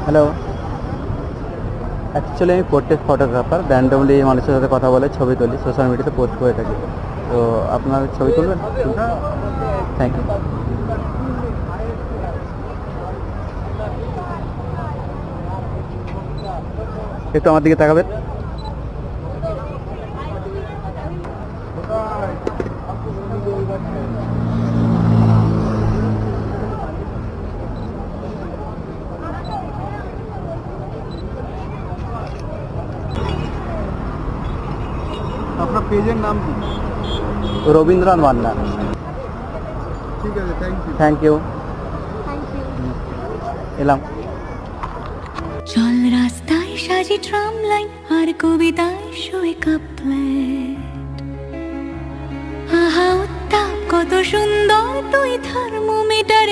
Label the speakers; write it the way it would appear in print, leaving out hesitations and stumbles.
Speaker 1: Hello, actually আমি portrait photographer. Randomly মানুষের সাথে কথা বলে ছবি তুলি, সোশ্যাল মিডিয়াতে পোস্ট করে থাকি। তো আপনার ছবি তুলবেন? Thank you. একটু আমার দিকে তাকাবেন।
Speaker 2: আপনার পেজের নাম কি?
Speaker 1: রবীন্দ্রনাথ মান্না।
Speaker 2: ঠিক আছে, থ্যাংক ইউ।
Speaker 1: Thank you. এলাম।
Speaker 3: চল রাস্তায় সাজি ট্রাম লাইন আর কবিতায় শোয়ে কাপলেট। আহা উত্তাপ কত সুন্দর তুই থার্মোমিটার